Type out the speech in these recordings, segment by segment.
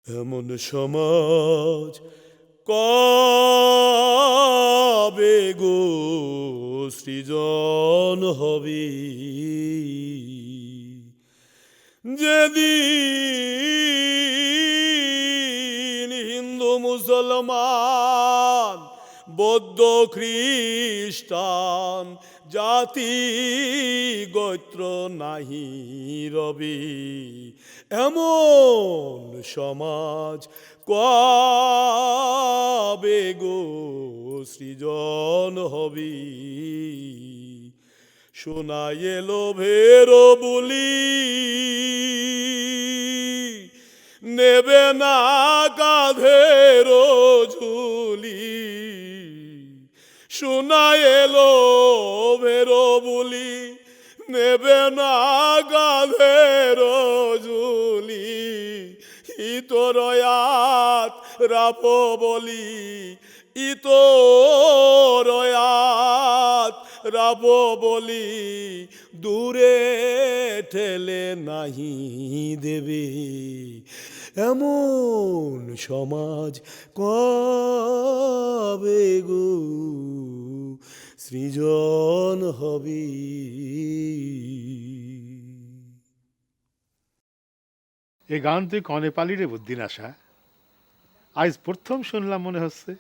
এমন সমাজ কবে গো সৃজন হবে, যেদিন হিন্দু মুসলমান বৌদ্ধ খ্রিস্টান জাতি গোত্র নাহি রবি, এমন সমাজ কবে গো সৃজন হবে। শোনা এলো ভেরো বলি, নেবে না কাঁধের ঝুলি। শোনা এলো ভেরো বলি, নেবে না কাঁধের ঝুলি। ইতরয়াত রাপ বলি, ইতরয়াত রাব বলি, দূরে ঠেলে নাহি দেবে। এমন সমাজ কবে গো সৃজন হবে। এ গান তুই কনে পালি রে বুদ্ধিনাশা? আজ প্রথম শুনলাম মনে হচ্ছে।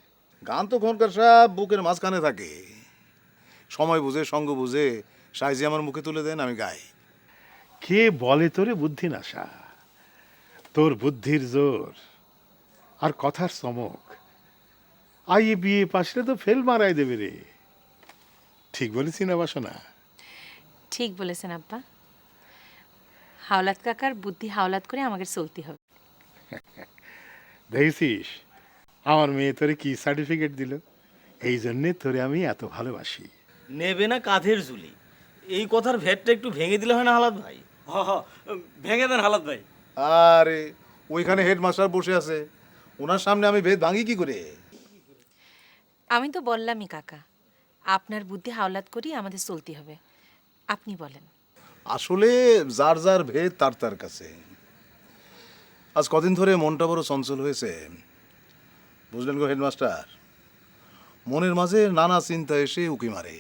গান তো খনকার সাহেব বুকের মাঝখানে থাকে, সময় বুঝে সঙ্গ বুঝে সাইজি আমার মুখে তুলে দেন, আমি গাই। কে বলে তোরে বুদ্ধিনাশা? তোর বুদ্ধির জোর আর কথার চমক আইয়ে বিয়ে পাশলে তো ফেল মারাই দেবে রে। ঠিক বলেছি না বাসনা? ঠিক বলেছেন আব্বা। হাওলাত কাকার বুদ্ধি হাওলাত করে আমাকে চলতে হবে। দেখেছিস আমার মেয়ে তোরে কি সার্টিফিকেট দিল? এই জন্যে তোরে আমি এত ভালোবাসি। নেবে না কাঁধের ঝুলি, এই কথার ভেদটা একটু ভেঙে দিলে হয় না হালাত ভাই? ভেঙে দেন হালাত ভাই। আরে ওইখানে হেডমাস্টার বসে আছে, ওনার সামনে আমি ভেদ ভাঙি কি করে? আমি তো বললামই কাকা, আপনার বুদ্ধি হাওলাত করেই আমাদের চলতে হবে। আপনি বলেন। আসলে যার যার ভেদ তার তার কাছে। আজ কদিন ধরে মনটা বড় চঞ্চল হয়েছে, বুঝলেন গো হেডমাস্টার। মনের মাঝে নানা চিন্তা এসে উকি মারে।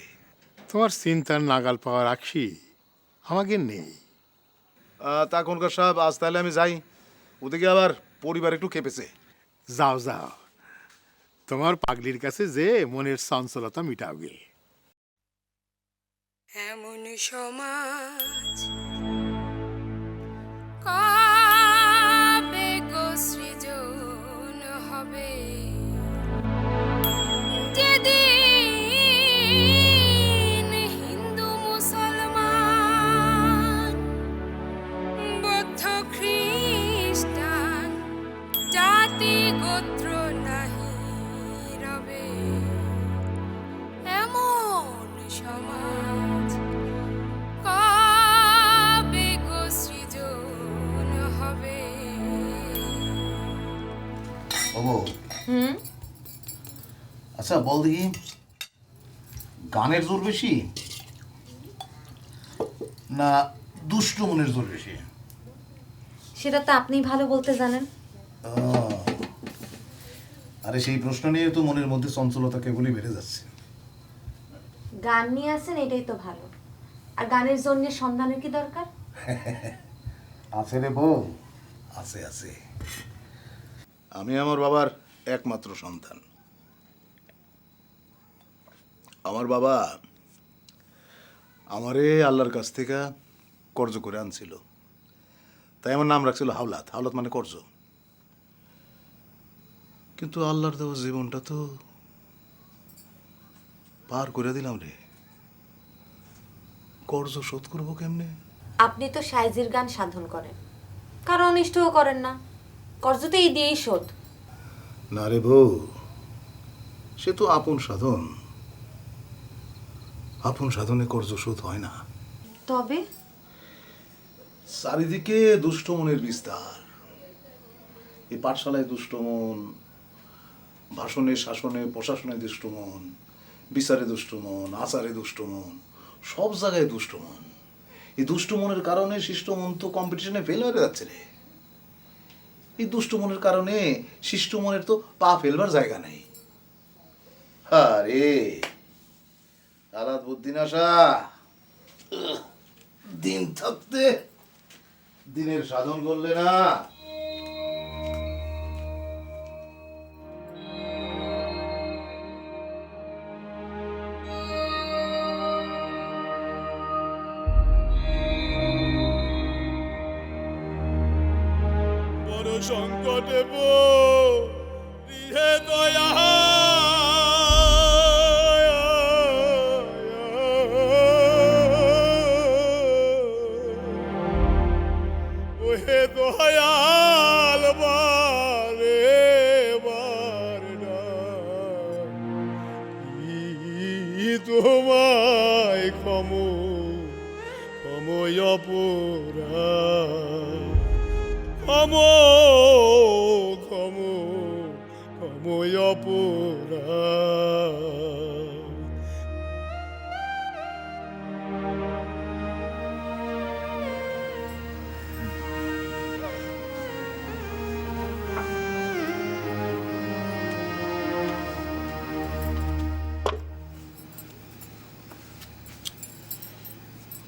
তোমার চিন্তার নাগাল পাওয়া রাখছি আমাকে নেই। তা খনকার সাহেব, আজ তাহলে আমি যাই, ওদিকে আবার পরিবার একটু খেপেছে। যাও যাও, তোমার পাগলির কাছে যে মনের চঞ্চলতা মিটাওগে। এমন সমাজ কবে গো সৃজন হবে, যেদিন হিন্দু মুসলমান বৌদ্ধ খ্রিস্টান জাতি গোত্র নাহি রবে, এমন সমাজ কবে গো সৃজন হবে। আচ্ছা বল দেখি, গানের জোর বেশি না দুষ্ট মনের জোর বেশি? সেটা তো আপনি ভালো বলতে জানেন। আরে সেই প্রশ্ন নিয়ে তো মনের মধ্যে চঞ্চলতা কেবলই বেড়ে যাচ্ছে। গান নিয়ে আসেন, এটাই তো ভালো। আর গানের জন্য সন্ধানের কি দরকার? আছে রে বউ, আছে আছে। আমি আমার বাবার একমাত্র সন্তান। আমার বাবা আমারে আল্লাহর কাছ থেকে কর্জ করে আনছিল, তাই আমার নাম রাখছিল হাওলাত। হাওলাত মানে কর্জ। কিন্তু আল্লাহর দেওয়া জীবনটা তো পার করে দিলাম রে, কর্জ শোধ করবো কেমনে? আপনি তো সাইজির গান সাধন করেন, কারো অনিষ্টও করেন না, কর্জ তো এই দিয়েই শোধ। না রে বউ, সে তো আপন সাধন। আপন সাধনে কর্জ শোধ হয় না। তবে চারিদিকে দুষ্ট মনের বিস্তার। এই পাঠশালায় দুষ্ট মন, ভাষণে শাসনে প্রশাসনে দুষ্ট মন, বিচারে দুষ্ট মন, আচারে দুষ্ট মন, সব জায়গায় দুষ্ট মন। এই দুষ্ট মনের কারণে শিষ্ট মন তো কম্পিটিশনে ফেল হয়ে যাচ্ছে রে। এই দুষ্ট মনের কারণে শিষ্ট মনের তো পা ফেলবার জায়গা নেই। আরে আলাদ বুদ্ধিনাশা, দিন থাকতে দিনের সাধন করলে না। বড় সংকটে হে দয়া ওহে দয়াল বারে বারে কি তোমায় ক্ষময় অপরা ক্ষময় অপরা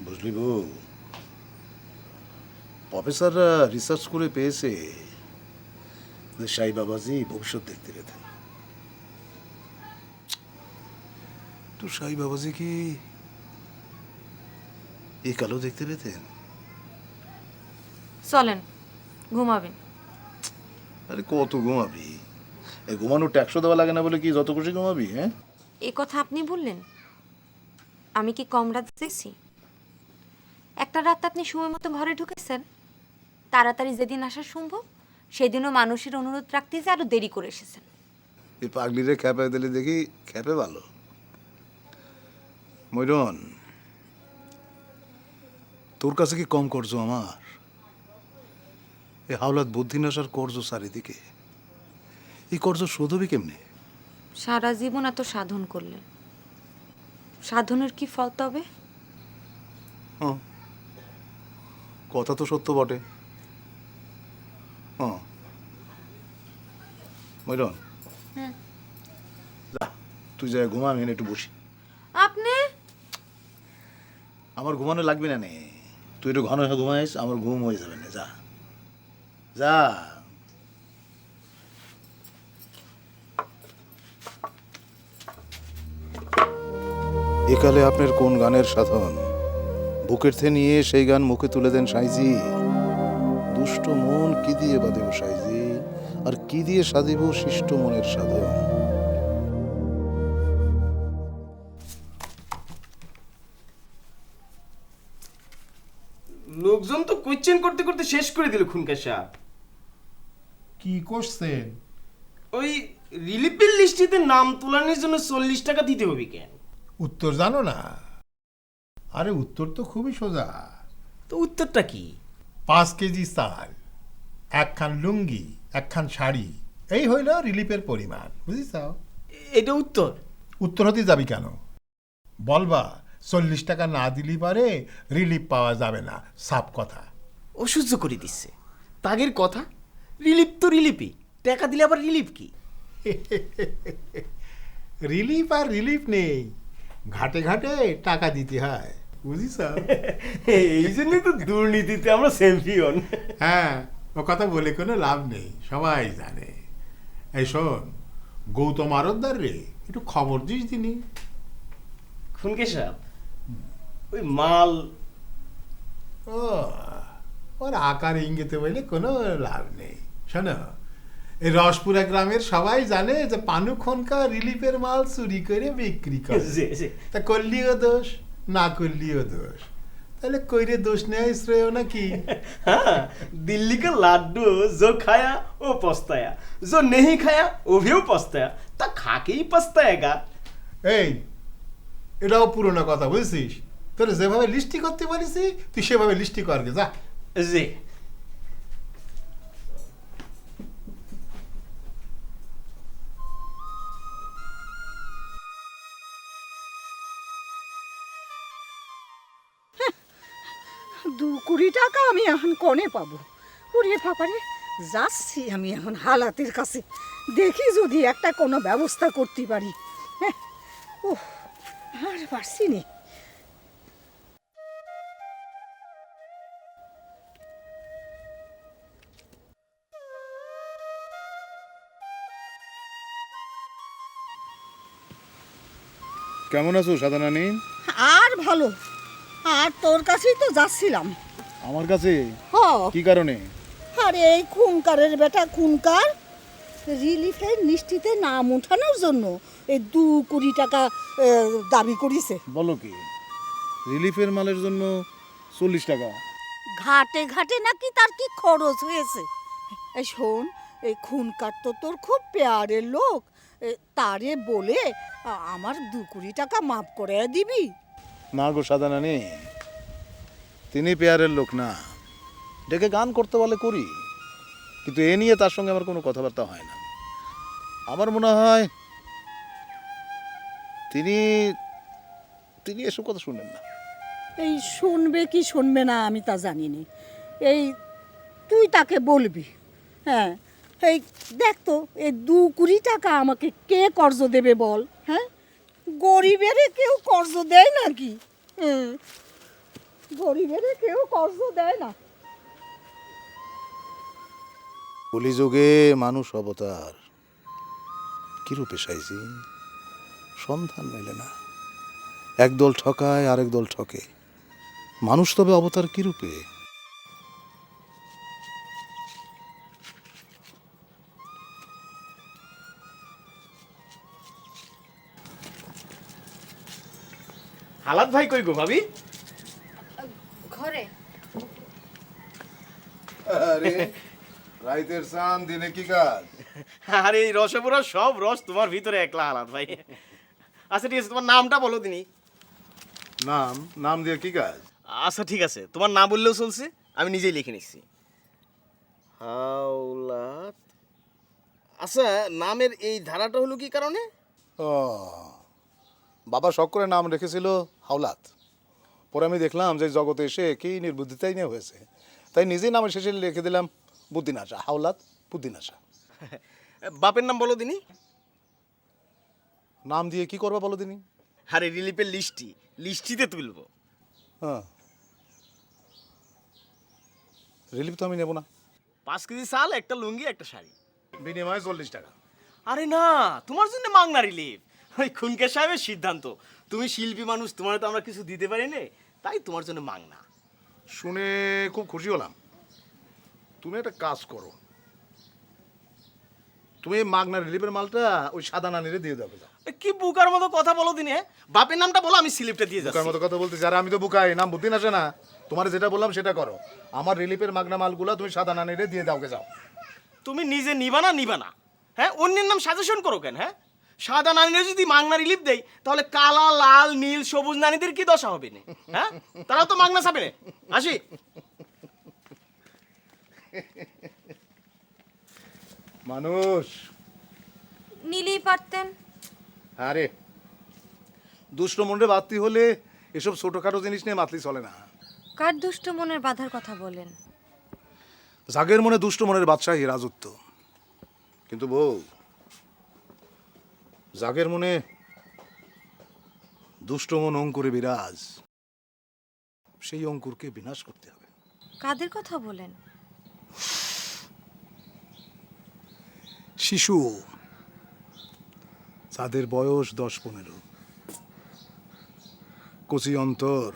বুঝলি বউ, প্রফেসররা রিসার্চ করে পেয়েছে যে সাই বাবাজি ভবিষ্যৎ দেখতে পেতেন। তো সাই বাবাজি কি এই কালো দেখতে পেতেন? চলেন ঘুমাবেন। আরে কত ঘুমাবি? এই ঘুমানোর ট্যাক্সও দেওয়া লাগে না বলে কি যত খুশি ঘুমাবি? হ্যাঁ, এই কথা আপনি বললেন? আমি কি কম রাত দেখছি? একটা রাত আপনি সময় মতো ঘরে ঢুকেছেন। তাড়াতাড়ি যেদিন আসা সম্ভব সেদিনও মানুষের অনুরোধ রাখতে যে আরো দেরি করে এসেছেন। এই পাগলিরে খ্যাপে দিলে দেখি খ্যাপে ভালো। ময়ূরন, তোর কাছে কি কম করছো আমার? এই হাওলাত বুদ্ধিনাশার করজ চারিদিকে, এই করজ শোধবি কেমনে? সারা জীবন এত সাধন করলেন, সাধনের কি ফল তবে? হ্যাঁ, কথা তো সত্য বটে। হ্যাঁ ময়ূরন, যা তুই যা ঘুমা, আমি এখানে একটু বসি। আপনি? আমার ঘুমানো লাগবে না নে, তুই একটু ঘন হয়ে ঘুমাইস, আমার ঘুম হয়ে যাবে না। যা যা। একালে আপনার কোন গানের সাধন? বুকের থে নিয়ে সেই গান মুখে তুলে দেন সাইজি। দুষ্ট মন কি দিয়ে বাঁধিব সাইজি, আর কি দিয়ে সাধিব শিষ্ট মনের সাধন? লোকজন তো কোয়েশ্চেন করতে করতে শেষ করে দিল খুনকার সাহেব। কি করছেন? ওই রিলিফের লিস্টিতে নাম তোলানোর জন্য 40 টাকা দিতে হবে কেন? উত্তর জানো না? আরে উত্তর তো খুবই সোজা। তো উত্তরটা কি? 5 কেজি চাল, একখান লুঙ্গি, একখান শাড়ি, এই হইল রিলিফের পরিমাণ। বুঝিস? এটা উত্তর? উত্তর হতে যাবি কেন? বলবা 40 টাকা না দিলি পারে রিলিফ পাওয়া যাবে না, সাপ কথা। অসহ্য করে দিচ্ছে তাগের কথা। রিলিফ তো রিলিফই, টাকা দিলে আবার রিলিফ কি? রিলিফ আর রিলিফ নেই, ঘাটে ঘাটে টাকা দিতে হয়। বুঝিস? এই জন্য তো দুর্নীতিতে আমরা চ্যাম্পিয়ন। হ্যাঁ, ও কথা বলে কোনো লাভ নেই, সবাই জানে। এই শোন, গৌতম আরতদার রে একটু খবর দিস দিনি। খুনকে সাহেব, ওই মাল ও, ওর আকার ইঙ্গিতে বলে কোনো লাভ নেই। শোনো, এই রসপুরা গ্রামের সবাই জানে যে পানু খনকা রিলিফের মাল চুরি করে বিক্রি করে। তা করলিও দোষ, না করলিও দোষ, তাহলে কইরে দোষ নেয় শ্রেয় নাকি? हाँ, दिल्ली का लाडू जो खाया वो पछताया, जो नहीं खाया वो भी पछताया, ता खा के ही पछताएगा। এই, এটাও পুরোনো কথা, বুঝছিস? তোর যেভাবে লিস্টি করতে বলেছি তুই সেভাবে লিস্টি করবে, যা। जी দু কোটি টাকা আমি এখন কনে পাবো? ওরে বাবারে, যাচ্ছি আমি এখন হালাতের কাছে, দেখি যদি একটা কোনো ব্যবস্থা করতে পারি। হ্যাঁ, ও আর পারছি নি। কেমন আছো সাদা নানি? আর ভালো, আর তোর কাছেই তো যাচ্ছিলাম। আমার কাছে হ, কি কারণে? আরে এই খুনকারের বেটা খুনকার রিলিফের নিশ্চিতে নাম উঠানোর জন্য এই 2 কোটি টাকা দাবি করিছে। বলো কি, রিলিফের মালের জন্য 40 টাকা? ঘাটে ঘাটে নাকি তার কি খরচ হয়েছে। এই শোন, এই খুনকার তো তোর খুব পেয়ারের লোক, তারে বলে আমার 2 কোটি টাকা মাফ করে দিবি। না গো সাদা নানি, তিনি পেয়ারের লোক না। ডেকে গান করতে বলে করি, কিন্তু এ নিয়ে তার সঙ্গে আমার কোনো কথাবার্তা হয় না। আমার মনে হয় তিনি তিনি এসব কথা শুনবেন না। এই শুনবে কি শুনবে না আমি তা জানি না, এই তুই তাকে বলবি। হ্যাঁ, এই দেখ তো, এই 2 কোটি টাকা আমাকে কে কর্জ দেবে বল? হ্যাঁ, গরিবেরে কেউ কর্জ দেয় নাকি? গরিবেরে কেউ কর্জ দেয় না। কলিযুগে মানুষ অবতার কি রূপে সাইজি, সন্ধান মেলে না। একদল ঠকায় আরেক দল ঠকে, মানুষ তবে অবতার কি রূপে? হালাত ভাই কই গো ভাবি? ঘরে। আরে রাইতের চাঁদ দিনে কি কাজ? আরে এই রসপুরা সব রস তোমার ভিতরে একলা হালাত ভাই। আচ্ছা ঠিক আছে, তোমার নামটা বলো দিনি। নাম নাম দিয়ে কি কাজ? আচ্ছা ঠিক আছে, তোমার না বললেও চলছে, আমি নিজেই লিখে নিচ্ছি। হাওলাত। আচ্ছা, নামের এই ধারাটা হলো কি কারণে? ও, বাবা শখ করে নাম রেখেছিল হাওলাত। পরে আমি দেখলাম যে জগতে এসে কি নির্বুদ্ধিতাই নিয়ে হয়েছে, তাই নিজেই নামের শেষে লিখে দিলাম বুদ্ধিনাশা। হাওলাত বুদ্ধিনাশা। বাপের নাম বলো দিনি। নাম দিয়ে কি করবা বলো দিনি? আরে রিলিফের লিস্টিতে তুলবো। হ্যাঁ, রিলিফ তো আমি নেব না। 5 কেজি চাল, একটা লুঙ্গি, একটা শাড়ি। বিনিময়ে 40 টাকা। আরে না, তোমার জন্য মাংনা রিলিফ। ওই খুনকের সাহেবের সিদ্ধান্ত। তুমি শিল্পী মানুষ, তোমার তো আমরা কিছু দিতে পারি না, তাই তোমার জন্য মাংনা। শুনে খুব খুশি হলাম। তুমি একটা কাজ করো, তুমি এই মাগনা রিলিফের মালটা ওই সাদা নানিরে দিয়ে দেবে। এ কি বুকার মতো কথা বলো দিনে? বাপের নামটা বলো, আমি স্লিপটা দিয়ে বুকার যাচ্ছি। মতো কথা বলতে যারা, আমি তো বুকাই, নাম বুদ্ধি আসে না। তোমার যেটা বললাম সেটা করো। আমার রিলিফের মাগনা মালগুলো তুমি সাদা নানিরে দিয়ে দাওকে যাও। তুমি নিজে নিবা না? হ্যাঁ, অন্যের নাম সাজেশন করো কেন? হ্যাঁ, সাদা নানিরা যদি মাংনা রিলিফ দেয়, তাহলে কালা, লাল, নীল, সবুজ নানিদের কি দশা হবে না? হ্যাঁ, তারাও তো মাংনা চাবে না। আসি। মানুষ নিলেই পারতেন। আরে দুষ্ট মনে বাড়তি হলে এসব ছোটখাটো জিনিস নিয়ে মাতলি চলে না। কার দুষ্ট মনের বাধার কথা বলেন? জাগের মনে দুষ্ট মনের বাদশাহী রাজত্ব, কিন্তু বউ জাগের মনে দুষ্ট মন অঙ্কুরে বিরাজ। সেই অঙ্কুরকে বিনাশ করতে হবে। কাদের কথা বলেন? শিশু, যাদের বয়স 10-15, কচি অন্তর,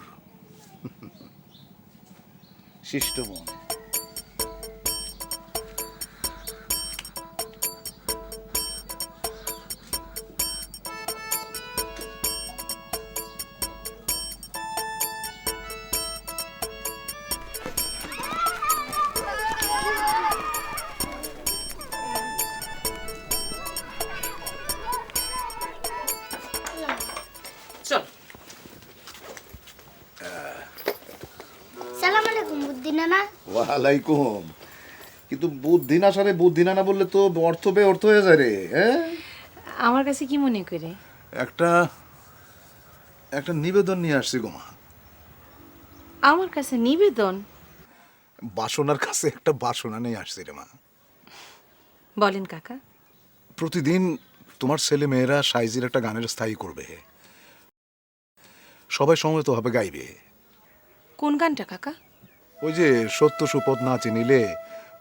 শিষ্ট মন। চল। সালাম আলাইকুম বুদ্ধি নানা। ওয়ালাইকুম। কিন্তু বুদ্ধি না সারে বুদ্ধি না বললে তো অর্থ বে অর্থ হয়ে যায় রে। হ্যাঁ, আমার কাছে কি মনে করে? একটা একটা নিবেদন নিয়ে আসছি গো মা। আমার কাছে নিবেদন? বাসনার কাছে একটা বাসনা নিয়ে আসছি রে মা। বলেন কাকা। প্রতিদিন তোমার ছেলে মেয়েরা সাইজির একটা গানের স্থায়ী করবে, সবাই সমবেতভাবে গাইবে। কোন গানটা কাকা? ওই যে সত্য সুপথ না চিনিলে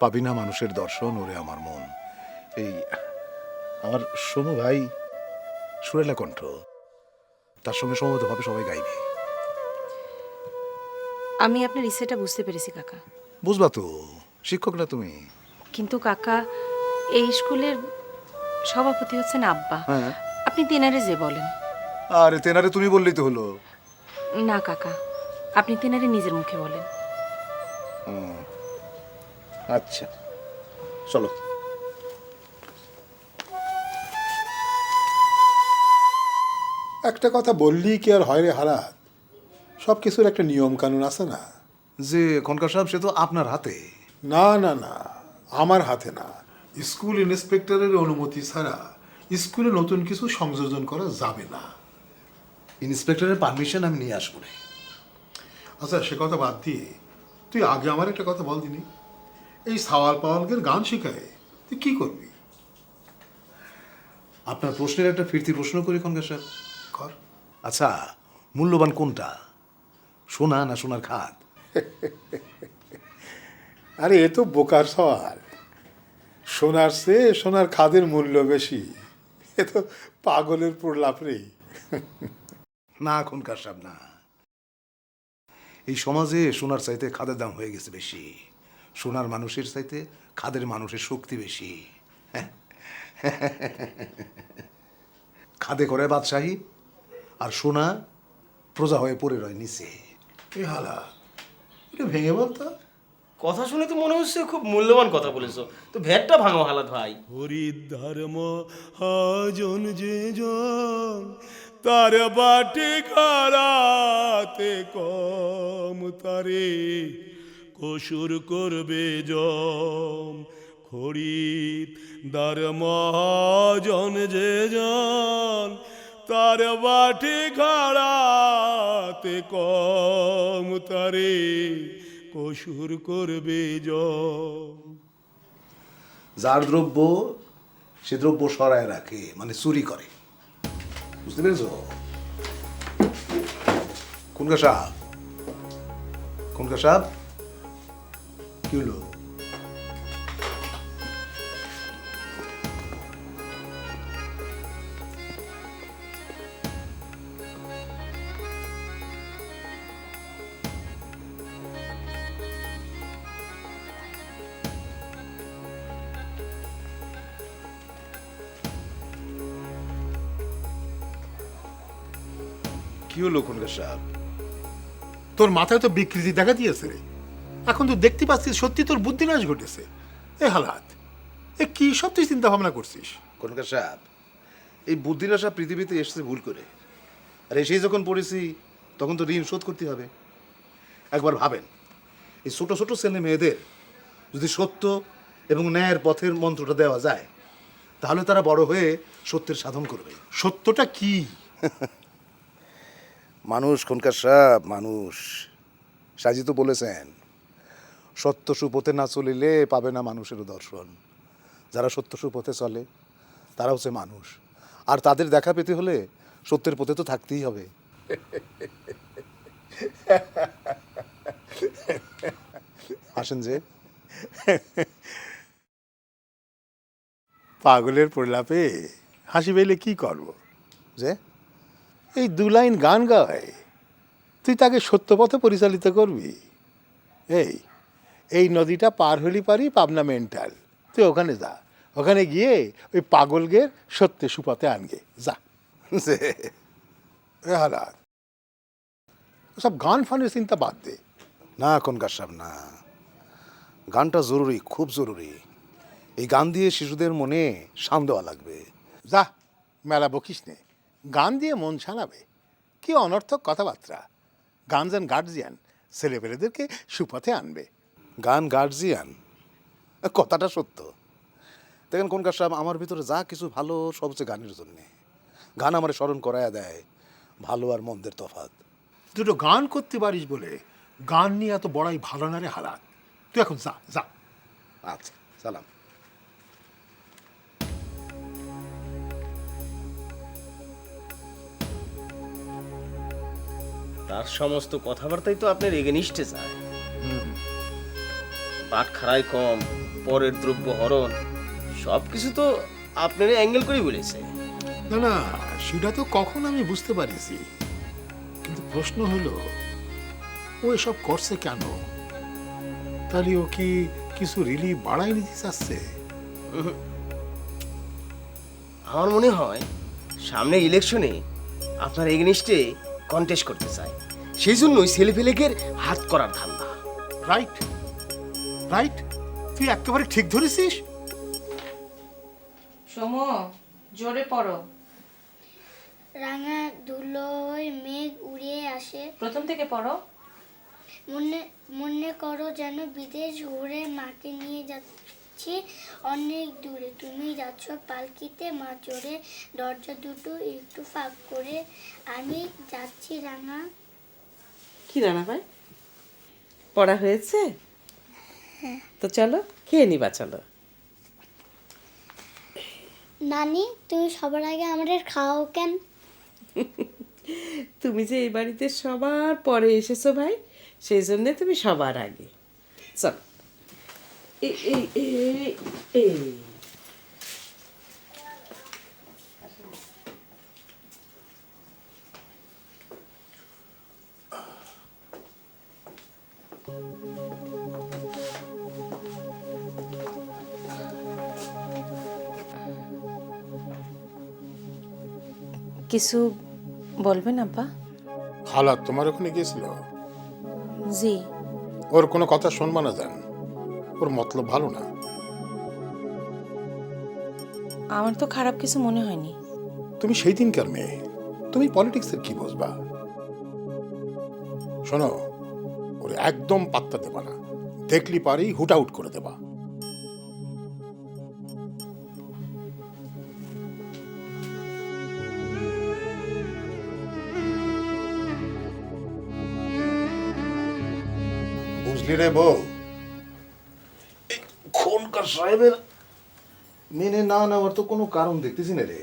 পাবি না মানুষের দর্শন, ওরে আমার মন। এই আমার সমু ভাই সুরেলা কণ্ঠ, তার সঙ্গে সমবেতভাবে সবাই গাইবে। আমি আপনার ইচ্ছেটা বুঝতে পেরেছি কাকা, বুঝবা তো, শিক্ষক না তুমি? কিন্তু কাকা এই স্কুলের সভাপতি হচ্ছেন আব্বা। হ্যাঁ। আপনি তেনারে যে বলেন। আরে তেনারে তুমি বললেই তো হলো। না কাকা, আপনি তেনারে নিজের মুখে বলেন। আচ্ছা চলো। একটা কথা বললি কি আর হয় রে হারাত? সব কিছুর একটা নিয়ম কানুন আছে না? যে খনকার সাহেব, সে তো আপনার হাতে। না না না, আমার হাতে না। স্কুল ইন্সপেক্টরের অনুমতি ছাড়া স্কুলে নতুন কিছু সংযোজন করা যাবে না। ইন্সপেক্টরের পারমিশন আমি নিয়ে আসবো রে। আচ্ছা সে কথা বাদ দিয়ে তুই আগে আমার একটা কথা বল দিনি, এই সাওয়াল পাওয়ালকের গান শেখায় তুই কি করবি? আপনার প্রশ্নের একটা ফিরতি প্রশ্ন করি খনকার সাহেব। কর। আচ্ছা, মূল্যবান কোনটা, সোনা না সোনার খাদ? আরে এ তো বোকার সওয়াল। সোনার চেয়ে সোনার খাদের মূল্য বেশি, এ তো পাগলের প্রলাপ রে। না খনকার সাহেব না, এই সমাজে সোনার চাইতে খাদের দাম হয়ে গেছে বেশি। সোনার মানুষের চাইতে খাদের মানুষের শক্তি বেশি। খাদে করে বাদশাহী, আর সোনা প্রজা হয়ে পড়ে রয় নিচে। এ হালা, এটা ভেঙে বলতো। কথা শুনে তো মনে হচ্ছে খুব মূল্যবান কথা বলেছো, তো ভ্যাটটা ভাঙো হালাত ভাই। হরিধর্ম হাজন যে জন তার বাটি খারাতে কম তারে কসুর করবে জম। খরিদ দার মহাজন যে জন তার বাটি খারাতে কম তারে কসুর করবে জম। যার দ্রব্য সে দ্রব্য সরায় রাখে, মানে চুরি করে, বুঝতে পেরেছ? খনকার সাহেব, খনকার সাহেব, কি হলো? কি হলো খনকার সাহেব? তোর মাথায় তো বিকৃতি দেখা দিয়েছে রে। এখন তো দেখতে পাচ্ছিস সত্যি তোর বুদ্ধিনাশ ঘটেছে। এ হালাত, এ কি সব তুই চিন্তা ভাবনা করছিস? খনকার সাহেব, এই বুদ্ধিনাশা পৃথিবীতে এসেছে ভুল করে, আর এসেই যখন পড়েছি তখন তো ঋণ শোধ করতে হবে। একবার ভাবেন, এই ছোট ছোট ছেলে মেয়েদের যদি সত্য এবং ন্যায়ের পথের মন্ত্রটা দেওয়া যায়, তাহলে তারা বড় হয়ে সত্যের সাধন করবে। সত্যটা কি? মানুষ খনকার সাহেব, মানুষ। সাজি তো বলেছেন, সত্য সুপথে না চলিলে পাবে না মানুষের দর্শন। যারা সত্য সুপথে চলে তারা হচ্ছে মানুষ, আর তাদের দেখা পেতে হলে সত্যের পথে তো থাকতেই হবে। আসেন যে। পাগলের প্রলাপে হাসি পেলে কি করব? যে এই দু লাইন গান গায়, তুই তাকে সত্য পথে পরিচালিত করবি? এই এই নদীটা পার হলি পারি পাবনা মেন্টাল, তুই ওখানে যা, ওখানে গিয়ে ওই পাগলকে সত্যে সুপথে আনগে যা। যে এ হালাত, সব গান ফানের চিন্তা বাদ দে। না খনকার সাহেব না, গানটা জরুরি, খুব জরুরি। এই গান দিয়ে শিশুদের মনে শান দেওয়া লাগবে। যা, মেলা বকিস নে। গান দিয়ে মন শানাবে? কি অনর্থক কথাবার্তা। গান যেন গার্জিয়ান ছেলেপেলেদেরকে সুপথে আনবে। গান গার্জিয়ান, কথাটা সত্য। দেখেন খনকার সাহেব, আমার ভিতরে যা কিছু ভালো সব হচ্ছে গানের জন্যে। গান আমার স্মরণ করায়া দেয় ভালো আর মন্দের তফাৎ। দুটো গান করতে পারিস বলে গান নিয়ে এত বড়াই ভালো না রে হালাত। তুই এখন যা যা। আচ্ছা, সালাম। তার সমস্ত কথাবার্তাই তো আপনার এগেনিস্টে যায়। পাট খাড়াই কম, পরের দ্রব্য হরণ, সব কিছু তো আপনার অ্যাঙ্গেল করেই বলেছে। না না, সেটা তো কখন আমি বুঝতে পারিছি, কিন্তু প্রশ্ন হলো ও এসব করছে কেন? তাহলে ও কি কিছু রিলিফ বাড়াই নিতে চাচ্ছে? আমার মনে হয় সামনে ইলেকশনে আপনার এগেনিস্টে কন্টেস্ট করতে চায়, সেই জন্যই ছেলেপেলেকের হাত করার ধান্দা। রাইট রাইট, তুই একেবারে ঠিক ধরেছিস। সমু, জোরে পড়ো। রাঙা ধুলোয় মেঘ উড়িয়ে আসে, প্রথম থেকে পড়ো। মনে মনে করো যেন বিদেশ ঘুরে মাকে নিয়ে যাচ্ছি অনেক দূরে, তুমি যাচ্ছ পালকিতে মা চড়ে, দরজা দুটো একটু ফাঁক করে আমি যাচ্ছি রাঙা। কি রানা ভাই, পড়া হয়েছে? তো চলো খেয়ে নিবা, চলো। নানি, তুমি সবার আগে আমাদের খাওয়াও কেন? তুমি যে এই বাড়িতে সবার পরে এসেছো ভাই, সেই জন্যে তুমি সবার আগে। চল। এই এই এই এই কিছু বলবেন আব্বা? হালাত তোমার ওখানে গেছিল? জি। ওর কোনো কথা শুনবা না জান, ওর মতলব ভালো না। আমার তো খারাপ কিছু মনে হয়নি। তুমি সেই দিনকার মেয়ে, তুমি পলিটিক্সের কি বুঝবা? শোনো, ওরে একদম পাত্তা দেবা না, দেখলি পারি হুট আউট করে দেবা। বুঝলি রে বউ? খনকার সাহেবের মেনে না নেওয়ার তো কোনো কারণ দেখতেছি না রে।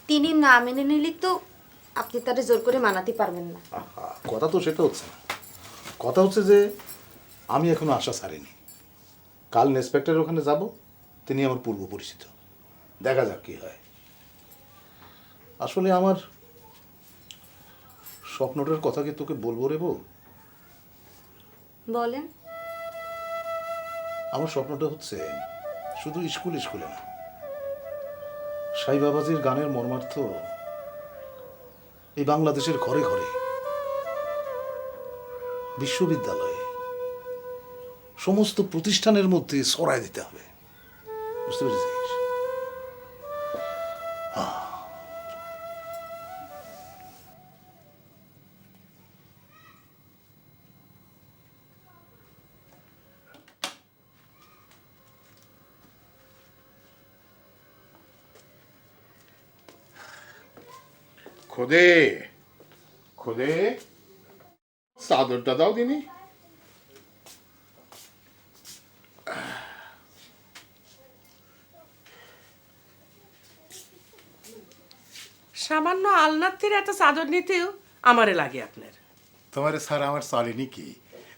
তিনি না মেনে নিলে তো আপনি তারে জোর করে মানাতে পারবেন না। আহা, কথা তো সেটা হচ্ছে না। কথা হচ্ছে যে আমি এখনো আশা ছাড়িনি। কাল ইন্সপেক্টরের ওখানে যাব, তিনি আমার পূর্ব পরিচিত, দেখা যাক কি হয়। আসলে আমার স্বপ্নটার কথা কি তোকে বলবো রে বউ? বলেন। আমার স্বপ্নটা হচ্ছে শুধু স্কুলে না, সাই বাবাজির গানের মর্মার্থ এই বাংলাদেশের ঘরে ঘরে, বিশ্ববিদ্যালয়ে, সমস্ত প্রতিষ্ঠানের মধ্যে ছড়ায় দিতে হবে। বুঝতে পেরেছিস? খোদে খোদে, চাদরটা দাও দিনি। সামান্য আলনাত্তির এত চাদর নিতেও আমারে লাগে আপনার। তোমার স্যার আমার চলেনি কি?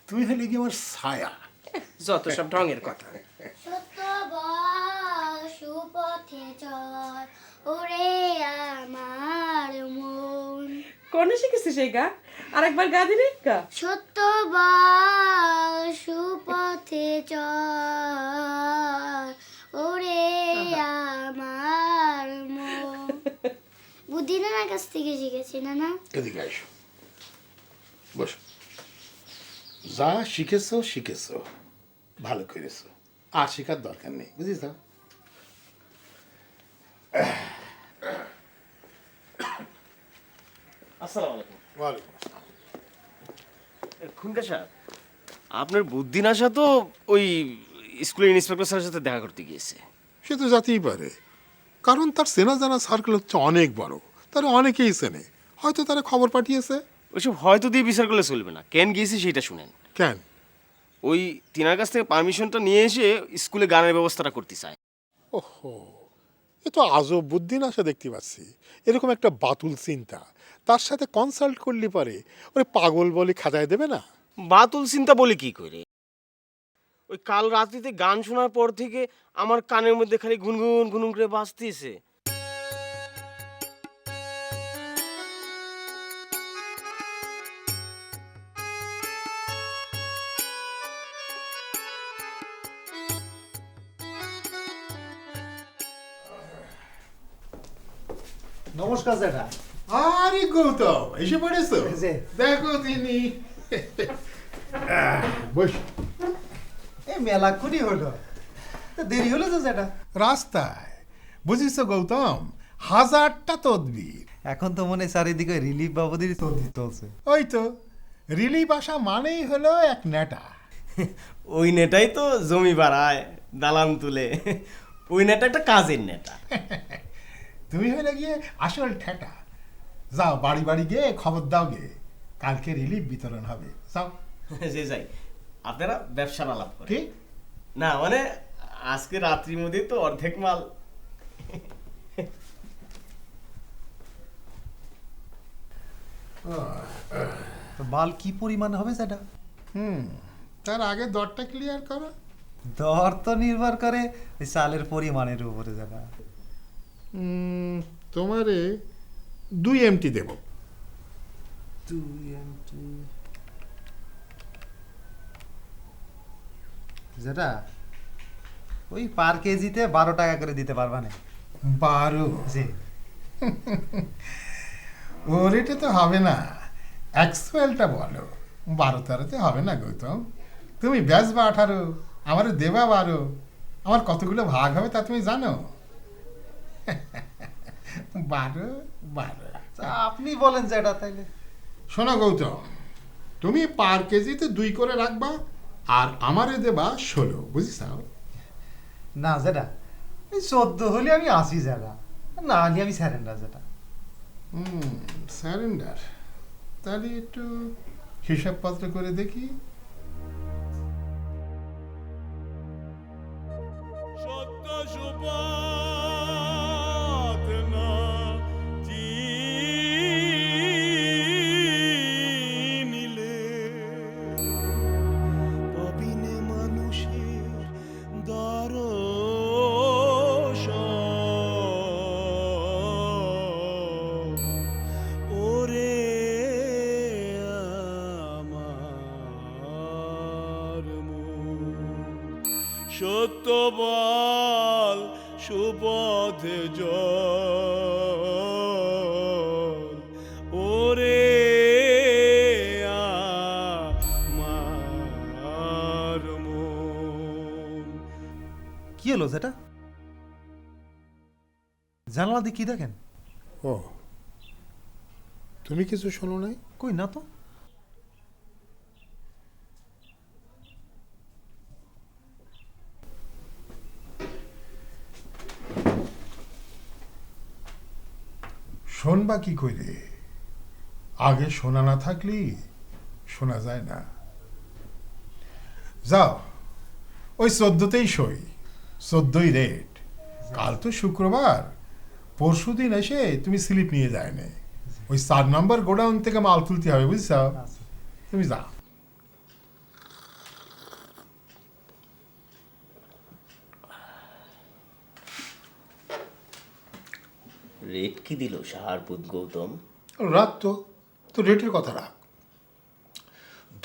তুমি হলে কি আমার ছায়া। যত সব ঢঙের কথা। সত্য বল সুপথে চল ওরে আমার মন। কোন শিখেছিস এই গান? আরেকবার গা দিবি? গা। সত্য বল সুপথে চল ওরে আমার মন। বুদ্ধি নানার কাছ থেকে শিখেছি না। এদিকে আসো, বস। যা শিখেছো শিখেছো, ভালো করেছো, আর শেখার দরকার নেই, বুঝিস? আসসালামু আলাইকুম। ওয়ালাইকুম আসসালাম। খুনকা সাহেব, আপনার বুদ্ধি নাশা তো ওই স্কুলের ইন্সপেক্টর স্যারের সাথে দেখা করতে গিয়েছে। সে তো যেতেই পারে, কারণ তার চেনা জানা সার্কেল হচ্ছে অনেক বড়, তারা অনেকেই চেনে, হয়তো তারা খবর পাঠিয়েছে। ওইসব হয়তো দিয়ে বিচার করলে চলবে না, কেন গিয়েছি সেটা শুনেন। কেন? ওই তিনার কাছ থেকে পারমিশনটা নিয়ে এসে স্কুলে গানের ব্যবস্থাটা করতে চায়। ওহো, এ তো আজব বুদ্ধি না, সে দেখতে পাচ্ছি। এরকম একটা বাতুল চিন্তা তার সাথে কনসাল্ট করলে পারে ওরে পাগল বলে খাদায় দেবে না? বাতুল চিন্তা বলি কি করে? ওই কাল রাত্রিতে গান শোনার পর থেকে আমার কানের মধ্যে খালি গুনগুন গুনগুন করে বাজতেছে। নমস্কার জ্যাঠা। আরে গৌতম, এসে পড়েছো? জি। দেখো তিনি। বস। এই মেলাক্ষণই হলো, তা দেরি হলো তো জ্যাঠা। রাস্তায় বুঝিস গৌতম, হাজারটা তদবির। এখন তো মনে হয় চারিদিকে রিলিফ বাবুদের তদবির চলছে। ওই তো রিলিফ আসা মানেই হলো এক নেটা। ওই নেটাই তো জমি বাড়ায়, দালান তুলে। ওই নেটা একটা কাজের নেটা। তুমি হলে গিয়ে আসল ঠেটা। যাও বাড়ি বাড়ি গিয়ে খবর দাও গে, কালকে রিলিফ বিতরণ হবে। যাও। যে যাই, আপনারা ব্যবসা আলাপ করেন। ঠিক না মানে আজকে রাত্রির মধ্যে তো অর্ধেক মাল। তো মাল কি পরিমাণ হবে জ্যাঠা? তার আগে দরটা ক্লিয়ার করো। দর তো নির্ভর করে ওই চালের পরিমাণের উপরে জ্যাঠা। তোমারে 2 এমটি দেব। 2 এমটি জ্যাঠা, ওই পার কেজিতে 12 টাকা করে দিতে পারবা না? 12? জি। ও রেটে তো হবে না, অ্যাকচুয়ালটা বলো। 12-13-তে হবে না গৌতম। তুমি বেচবা 18, আমার দেবা 12। আমার কতগুলো ভাগ হবে তা তুমি জানো? 12। আপনি বলেন জ্যাঠা তাইলে। শোনো গৌতম, তুমি পার কেজিতে 2 করে রাখবা, আর আমারে দেবা 16, বুঝিস? না জ্যাঠা, এই 14 হলে আমি আসি জ্যাঠা, না হলে আমি স্যারেন্ডার জ্যাঠা। স্যারেন্ডার? তাহলে একটু হিসাবপত্র করে দেখি। সত্য সুপাত না চিনিলে পাবিনে মানুষের দর্শন। ওরে আমার মন, সত্য বল সুপথে জল। ওরে আমার মন। কি হলো জ্যাঠা? জানালা দিয়ে কি দেখেন? ও, তুমি কিছু শোনো নাই? কই না তো। শোনবা কি করে? আগে শোনা না থাকলে শোনা যায় না। যাও, ওই 14তেই সই, 14ই রেট। কাল তো শুক্রবার, পরশুদিন এসে তুমি স্লিপ নিয়ে যায় না। ওই 4 নম্বর গোডাউন থেকে মাল তুলতে হবে, বুঝছ? তুমি যাও। রেট কি দিল সাহারপুত গৌতম? রাখ তো, তো রেটের কথা রাখ।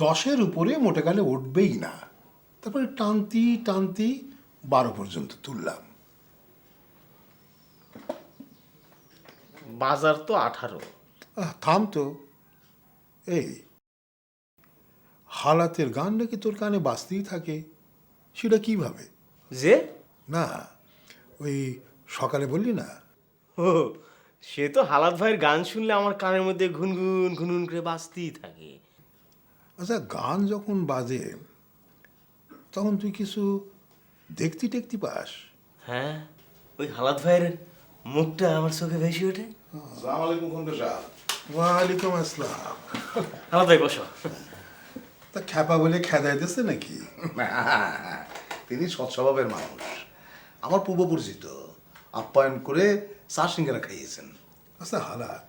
10-এর উপরে মোটে গেলে উঠবেই না। তারপরে টানতি টানতি 12 পর্যন্ত তুললাম। বাজার তো 18। থাম তো। এই হালাতের গান নাকি তোর কানে বাজতেই থাকে, সেটা কিভাবে? যে না, ওই সকালে বললি না? ও, সে তো হালাত ভাইয়ের গান শুনলে আমার কানের মধ্যে ঘুনঘুন ঘুনঘুন করে বাজতেই থাকে। আচ্ছা, গান যখন বাজে তখন তুই কিছু দেখতি টেকতি পাস? হ্যাঁ, ওই হালাত ভাইয়ের মুখটা আমার চোখে ভেসে ওঠে। আসসালামু আলাইকুম খন্দকার সাহেব। ওয়ালাইকুম আসসালাম। হালাত ভাই বসো। তা খ্যাপা বলে খেদাই দিচ্ছে নাকি? তিনি সৎস্বভাবের মানুষ, আমার পূর্ব পরিচিত। আপ্যায়ন করে চা সিঙ্গারা খাইয়েছেন। আচ্ছা হালাত,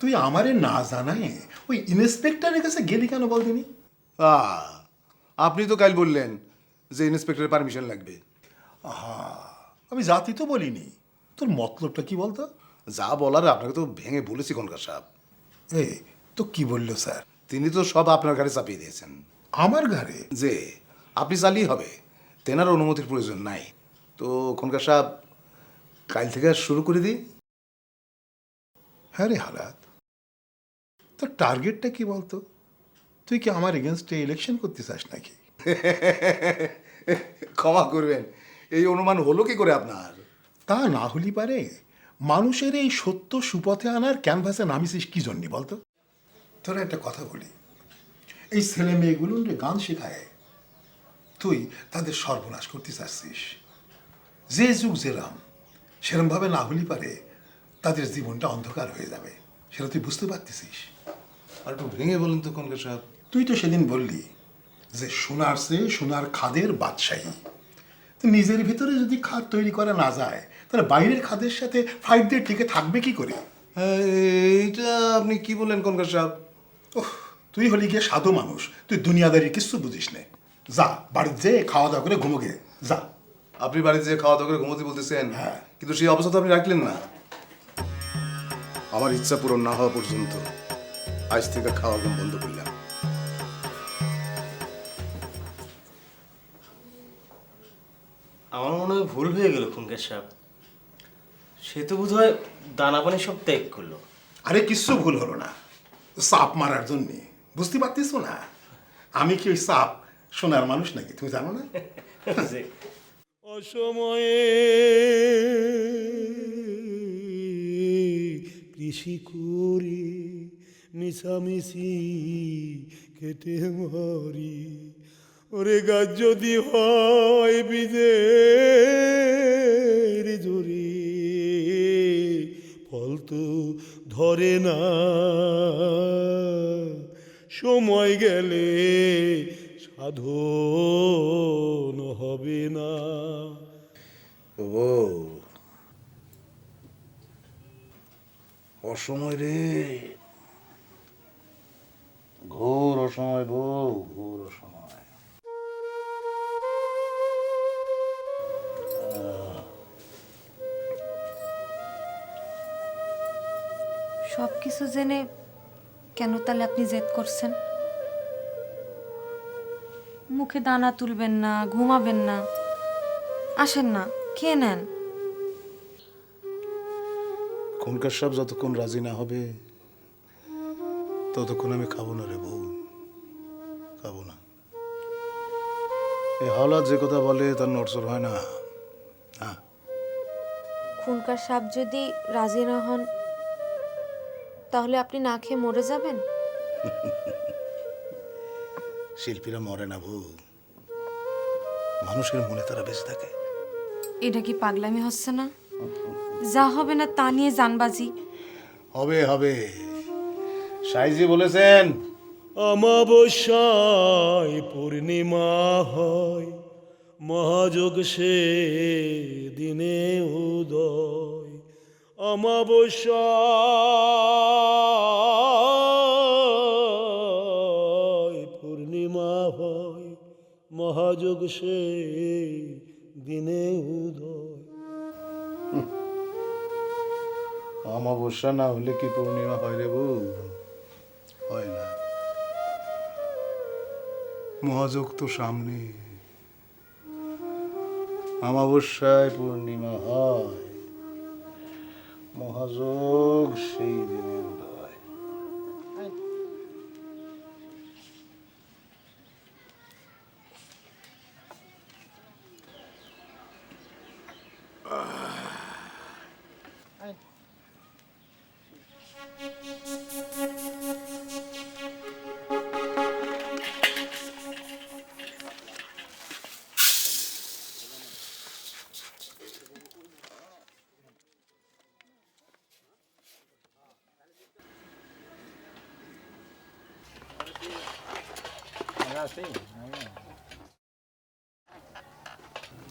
তুই আমারে না জানাই ওই ইন্সপেক্টরের কাছে গেলি কেন বল দিনি? আপনি তো কাল বললেন যে ইন্সপেক্টরের পারমিশন লাগবে। আমি জাতি তো বলিনি, তোর মতলবটা কি বলতো? যা বলার আপনাকে তো ভেঙে বলেছি খনকার সাহেব। এই তো কি বললো স্যার? তিনি তো সব আপনার ঘাড়ে চাপিয়ে দিয়েছেন। আমার ঘরে? যে আপনি চালিয়ে হবে, তেনার অনুমতির প্রয়োজন নাই। তো খনকার সাহেব কাল থেকে শুরু করে দিই। হ্যাঁ রে হালাত, তোর টার্গেটটা কি বলতো? তুই কি আমার এগেনস্টে ইলেকশন করতে চাস নাকি? ক্ষমা করবেন, এই অনুমান হলো কি করে আপনার? তা না হলি পারে মানুষের এই সত্য সুপথে আনার ক্যানভাসে নামিছিস কি জন্যে বলতো? তোরা একটা কথা বলি, এই ছেলে মেয়েগুলোর গান শেখায়, তুই তাদের সর্বনাশ করতে চাচ্ছিস। যে যুগ যেরাম সেরমভাবে না হলি পারে তাদের জীবনটা অন্ধকার হয়ে যাবে, সেটা তুই বুঝতে পারতেছিস? আর একটু ভেঙে বলুন তো খনকার সাহেব। তুই তো সেদিন বললি যে সোনার চেয়ে সোনার খাদের বাদশাহী। তো নিজের ভিতরে যদি খাদ তৈরি করা না যায় তাহলে বাইরের খাদের সাথে ফাইট দিয়ে টিকে থাকবে কি করে? এইটা আপনি কি বললেন খনকার সাহেব? তুই হলি গিয়ে সাধু মানুষ, তুই দুনিয়াদারি কিছু বুঝিস নে। যা বাড়িতে যেয়ে খাওয়া দাওয়া করে ঘুমোগে যা। আপনি বাড়িতে যে খাওয়া দাওয়া করে ঘুমোতে বলতেছেন, হ্যাঁ, কিন্তু সেই অবস্থা তো আপনি রাখলেন না। আমার ইচ্ছা পূরণ না হওয়া পর্যন্ত আজ থেকে খাওয়া ঘুম বন্ধ করলাম। আমার মনে হয় ভুল হয়ে গেল খনকার সাহেব। সে তো বোধ হয় দানা পানি সব ত্যাগ করলো। আরে কিচ্ছু ভুল হলো না, সাপ মারার জন্যে। বুঝতে পারতিস না আমি কি ওই সাপ সোনার মানুষ নাকি, তুমি জানো না? অসময়ে কৃষি করি মিশামিশি কেটে মরি, ওরে গাছ যদি হয় বীজের জোরে, ফল তো ধরে না, সময় গেলে সাধন হবে না। ও অসময় রে, ঘোর অসময় বউ, ঘোর অসময়। সব কিছু জেনে কেন তাহলে আপনি জেদ করছেন? মুখে দানা তুলবেন না, ঘুমাবেন না, আসেন না, খেয়ে নেন। খনকার সাহেব যতক্ষণ রাজি না হবে ততক্ষণ আমি খাবো না রে বউ, খাবো না। এই হাওলাত যে কথা বলে তার নড়চড় হয় না। খুনকার সাপ যদি রাজি না হন তাহলে আপনি না খেয়ে মরে যাবেন? শিল্পীরা মরে না বউ, মানুষের মনে তারা বেঁচে থাকে। এটা কি পাগলামি হচ্ছে না? যা হবে না তা নিয়ে জানবাজি। হবে হবে, সাইজি বলেছেন অমাবস্যায় পূর্ণিমা হয়, মহাযোগ সে দিনে উদয়। অমাবস্যায় পূর্ণিমা হয়, মহাযোগ সে দিনে উদয়। অমাবস্যা না হলে কি পূর্ণিমা হয় রে বউ? হয় না। মহাযোগ তো সামনে, অমাবস্যায় পূর্ণিমা হয়, মহাযোগ সেই দিনে উদয়।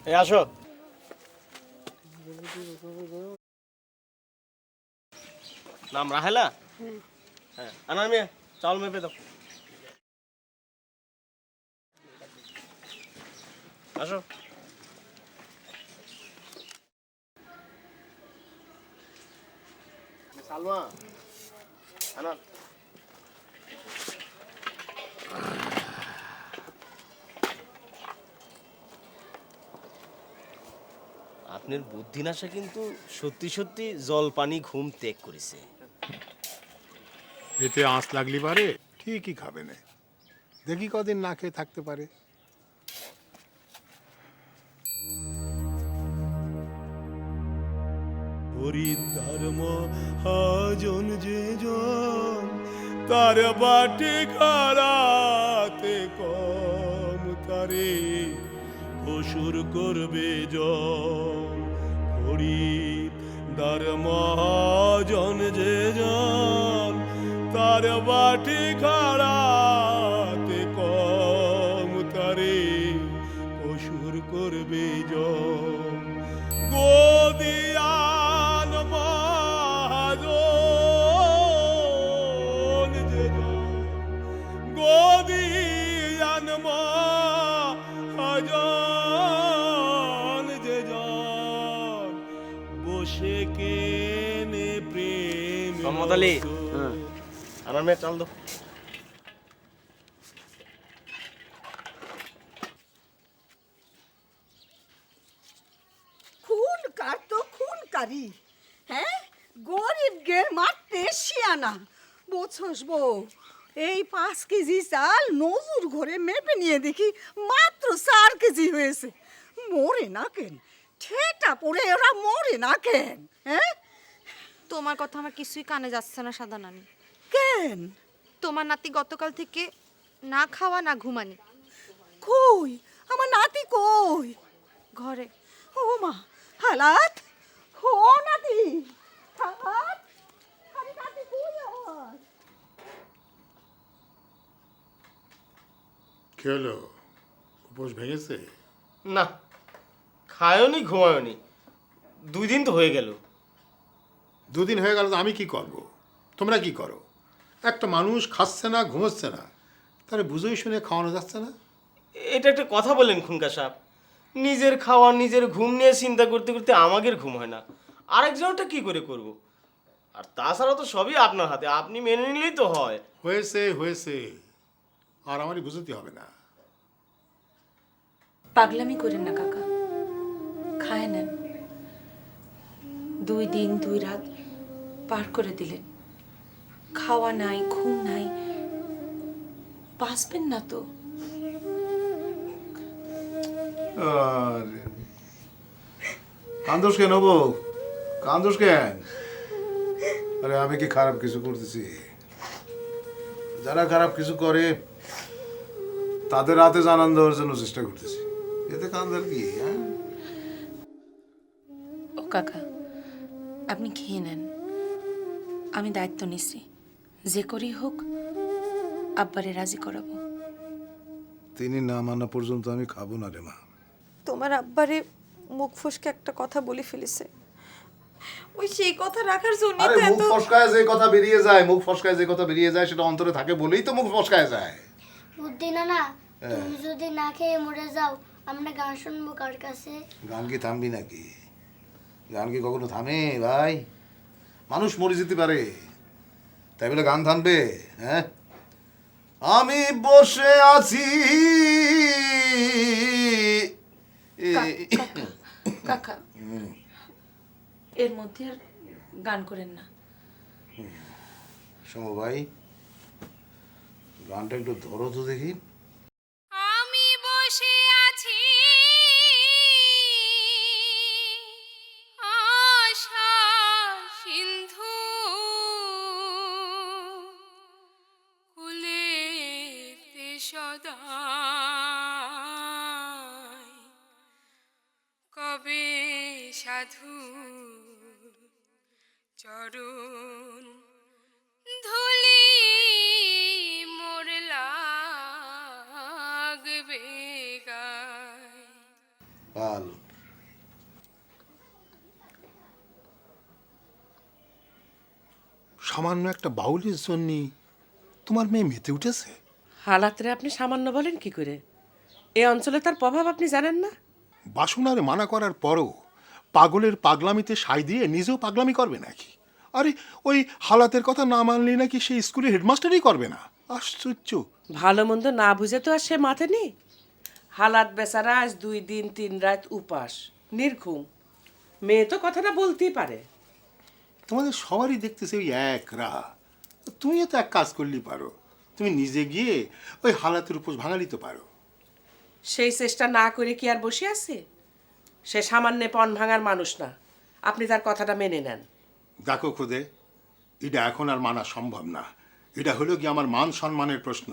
এই আসো। নাম রাহেলা? হ্যাঁ আনার মেয়ে চাউল মেপে দাও আসো সালমা আনার আপনার বুদ্ধিনাশা কিন্তু সত্যি সত্যি জল পানি ঘুম ত্যাগ করেছে এতে আঁচ লাগলি পারে ঠিকই খাবে না, দেখি কদিন না খেয়ে থাকতে পারে। হরিধর্ম হাজন যে জন তার বাটে খারাতে কম তারে অসুর করবে জন। হরিধর্ম হাজন যে জন তার বাটে খারাতে কম তারে অসুর করবে জন। গোদিয়ান মহাজন যে জন, গোদিয়ান মহাজন যে জন বসে কেনে প্রেম মোহাম্মদ আলী আনার মেয়ে চাল দাও খুন কার তো খুন কারি, হ্যাঁ গরিব গে মারতে শিয়ানা। বোঝস বউ, এই 5 কেজি চাল নজুর ঘরে মেপে নিয়ে দেখি মাত্র 4 কেজি হয়েছে। মরে না কেন, ঠেটা পড়ে ওরা মরে না কেন? হ্যাঁ তোমার কথা আমার কিছুই কানে যাচ্ছে না সাদা নানি। কেন? তোমার নাতি গতকাল থেকে না খাওয়া না ঘুমানি। কই আমার নাতি কই? ঘরে। ও মা, হালাত ও নাতি, হালাত আরে নাতি কই আমার? কি হলো, উপোস ভেঙেছে? না খায়নি ঘুমায়নি 2 দিন তো হয়ে গেল। 2 দিন হয়ে গেল তো আমি কি করব? তোমরা কি করো? একটা মানুষ খাচ্ছে না ঘুমোচ্ছে না, তাহলে বুঝেই শুনে খাওয়ানো যাচ্ছে না? এটা একটা কথা বললেন খুনকা সাহেব, নিজের খাওয়া নিজের ঘুম নিয়ে চিন্তা করতে করতে আমাদের ঘুম হয় না, আরেকজনটা কি করে করব? আর তাছাড়া তো সবই আপনার হাতে, আপনি মেনে নিলেই তো হয়। হয়েছে হয়েছে, আর আমারই বুঝতে হবে না। পাগলামি করেন না কাকা, খায় নেন। 2 দিন 2 রাত পার করে দিলেন, খাওয়া নাই ঘুম নাই, বাঁচবেন না তো। কান্দোস কেন বউ, কান্দোস কেন? আরে আমি কি খারাপ কিছু করতেছি? যারা খারাপ কিছু করে তাদের হাতে জানান দেওয়ার জন্য চেষ্টা করতেছি, এতে কান্দার কি? হ্যাঁ ও কাকা, আপনি খেয়ে নেন, আমি দায়িত্ব নিচ্ছি, যে করেই হোক আব্বারে রাজি করাবো। তিনি না মানা পর্যন্ত আমি খাবো না রে মা। তোমার আব্বারে মুখ ফসকে একটা কথা বলে ফেলেছে, ওই সেই কথা রাখার জন্য আরে মুখ ফসকায় যে কথা বেরিয়ে যায়, মুখ ফসকায় যে কথা বেরিয়ে যায় সেটা অন্তরে থাকে বলেই তো মুখ ফসকায় যায়। বুদ্ধি না না, তুমি যদি না খেয়ে মরে যাও আমরা গান শুনবো কার কাছে? গান কি থামবি নাকি? গান কি কখনো থামে ভাই? মানুষ মরে যেতে পারে, তাই বলে গান থামবে? হ্যাঁ, আমি বসে আছি। কাকা এর মধ্যে আর গান করেন না। শোনো ভাই, গানটা একটু ধরো তো দেখি। আমি বসে আছি আশা সিন্ধু কুলেতে সদা, কবে সাধু চরণ ধুলি মোর লাগবে গায়। ভালো, সামান্য একটা বাউলের জন্য তোমার মেয়ে মেতে উঠেছে? হালাতরে আপনি সামান্য বলেন কি করে? এই অঞ্চলে তার প্রভাব আপনি জানেন না? বাসনারে মানা করার পরও পাগলের পাগলামিতে সাই দিয়ে নিজেও পাগলামি করবে নাকি? আরে ওই হালাতের কথা না মানলে নাকি সেই স্কুলের হেডমাস্টারই করবে না? আশ্চর্য। ভালো মন্দ না বুঝে তো আর সে মাথে নেই। হালাত বেচারা আজ 2 দিন 3 রাত উপাস নির্ঘুম। মেয়ে তো কথাটা বলতেই পারে। তোমাদের সবারই দেখতেছে ওই এক রা। তুমিও তো এক কাজ করলেই পারো, তুমি নিজে গিয়ে ওই হালাতের উপোস ভাঙালি তো পারো। সেই চেষ্টা না করে কি আর বসে আছে? সে সামান্য পণ ভাঙার মানুষ না, আপনি তার কথাটা মেনে নেন। দেখো খুদে, এটা এখন আর মানা সম্ভব না। এটা হলো কি আমার মান সম্মানের প্রশ্ন।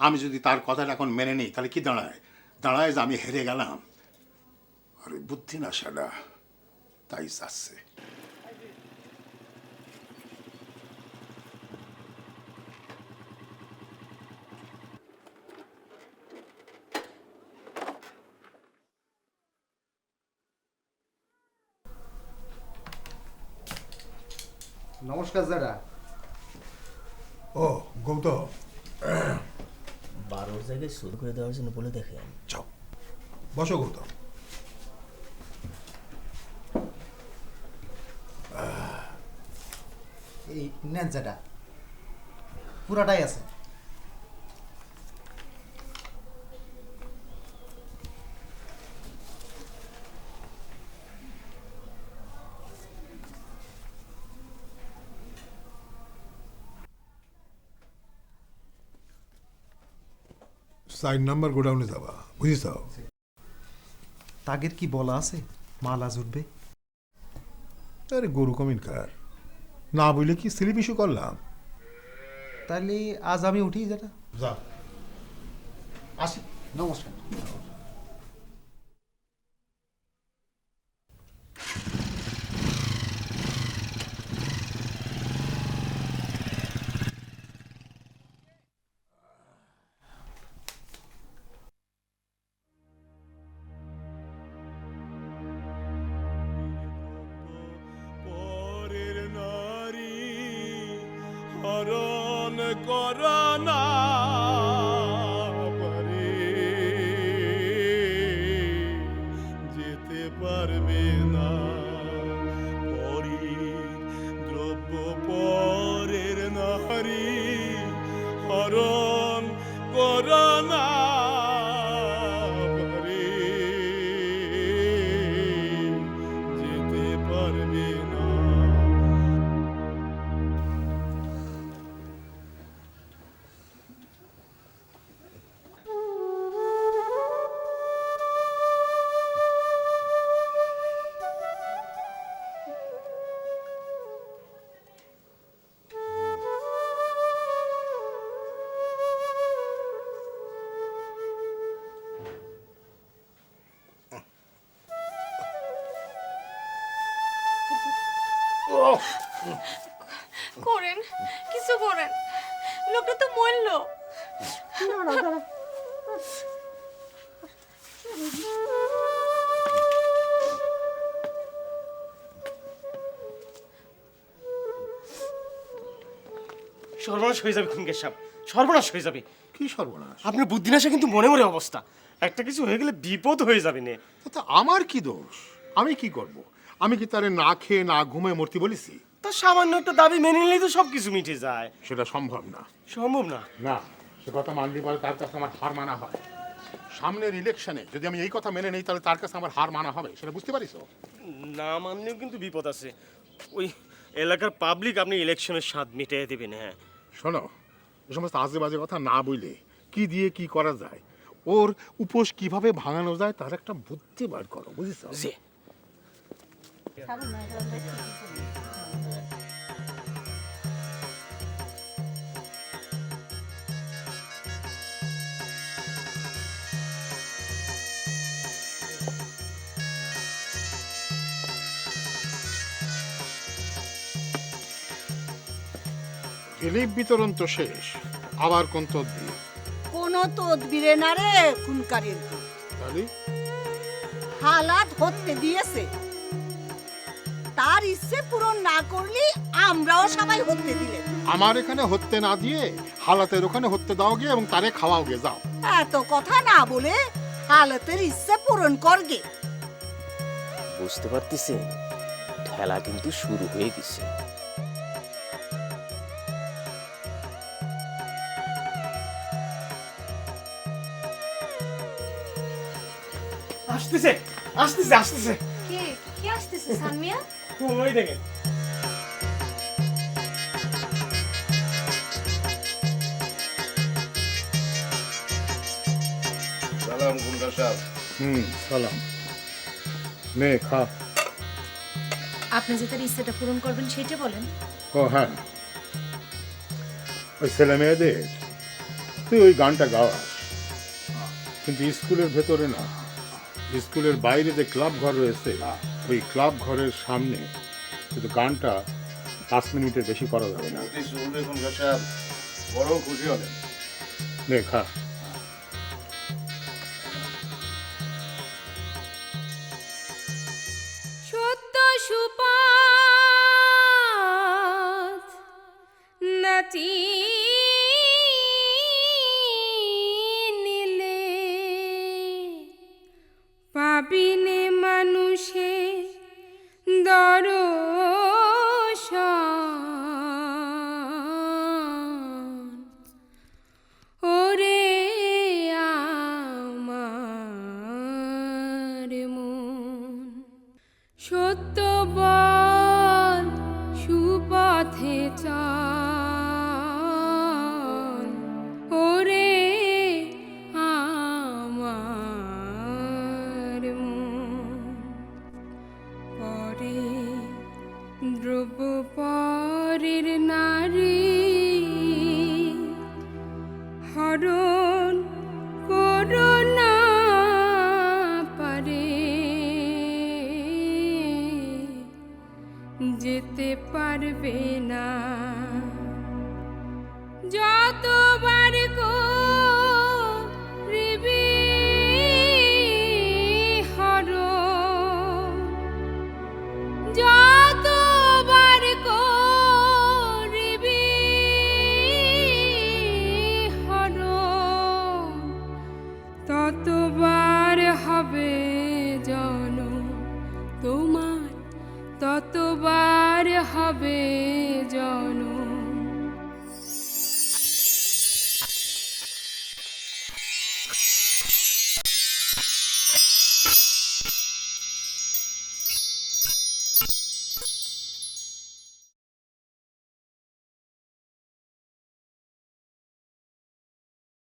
আমি যদি তার কথাটা এখন মেনে নিই তাহলে কি দাঁড়ায়? দাঁড়ায় যে আমি হেরে গেলাম। আরে বুদ্ধি না সেটা, তাই যাচ্ছে। নমস্কার দাদা। ও গৌতম, 12 জায়গায় শুরু করে দেওয়ার জন্য বলে দেখেন। যাও বসো গৌতম। এই নেন যেটা পুরাটাই আছে। সাইড নাম্বার গোডাউনে যাবা, বুঝিস? তাগের কি বলা আছে মাল আজ উঠবে? আরে গরু কমিনকার, না বললে কি স্লিপ ইস্যু করলাম? তাহলে আজ আমি উঠি যেটা। যা, আসি, নমস্কার। পরের নারী হরণ করা না পারে, যেতে পারবে না পরের দ্রব্য, পরের নারী হরণ করা না পারে, যেতে পারবে না। করেন, কিছু করেন, লোকটা তো মরলো। সর্বনাশ হয়ে যাবে খুনকের সাহেব, সর্বনাশ হয়ে যাবে। কি সর্বনাশ? আপনার বুদ্ধিনাশা কিন্তু মনে মনে অবস্থা। একটা কিছু হয়ে গেলে বিপদ হয়ে যাবে নে। তা আমার কি দোষ? আমি কি করব? আমি কি তারে না খেয়ে না ঘুমায় মরতে বলেছি? তা সামান্য একটা দাবি মেনে নিলেই তো সবকিছু মিটে যায়। সেটা সম্ভব না। সম্ভব না? না, সে কথা মানলে পরে তার কাছে আমার হার মানা হয়। সামনের ইলেকশনে যদি আমি এই কথা মেনে নেই তাহলে তার কাছে আমার হার মানা হবে, সেটা বুঝতে পারিস? না মানলেও কিন্তু বিপদ আছে। ওই এলাকার পাবলিক আপনি ইলেকশনের স্বাদ মিটিয়ে দেবেন। হ্যাঁ শোনো, এ সমস্ত আজে বাজে কথা না বলে কি দিয়ে কি করা যায়, ওর উপোস কিভাবে ভাঙানো যায় তার একটা বুদ্ধি বার করো, বুঝিস? জি। রিলিফ বিতরণ তো শেষ, আবার কোন তদবির? কোনো তদবিরে না রে খুনকারীর। তাহলে হালাত হতে দিয়েছে, তার ইচ্ছে পূরণ না করলে আমরাও সবাই হতে দিলে। আমার এখানে হত্যে না দিয়ে হালাতের ওখানে হত্যে দাও গে এবং তারে খাওয়াও গে, যাও। এত কথা না বলে হালতের ইচ্ছে পূরণ করগে। বুঝতে পারতেছেন, খেলা কিন্তু শুরু হয়ে গেছে। আসতেছে আসতেছে আসতেছে। কে কে আসতেছে সানমিয়া? ওই দেখেন। সালাম গুন্ডা সাহেব। সালাম। নে খা। আপনি যে তার ইচ্ছেটা পূরণ করবেন সেটা বলেন। ও হ্যাঁ, ওই ছেলে মেয়েদের তুই ওই গানটা গাওয়াস, কিন্তু স্কুলের ভেতরে না, স্কুলের বাইরে যে ক্লাব ঘর রয়েছে ওই ক্লাব ঘরের সামনে কিন্তু গানটা 5 মিনিটের বেশি করা যাবে না। বড় খুশি হলেন। নে খা। সত্য সুপথ নাচি নিলে পাবিনে মানুষে দর্শন। ওরে আমার মন, সত্য বল সুপথে চল। ওরে আমার মন, পরে দ্রব্য পরের নারী হরণ করোনা পারে, যেতে পারবে না যতবার করিবি হরণ। যতবার করিবি হরণ, ততবার হবে জনম তোমার, ততবার হবে জনম।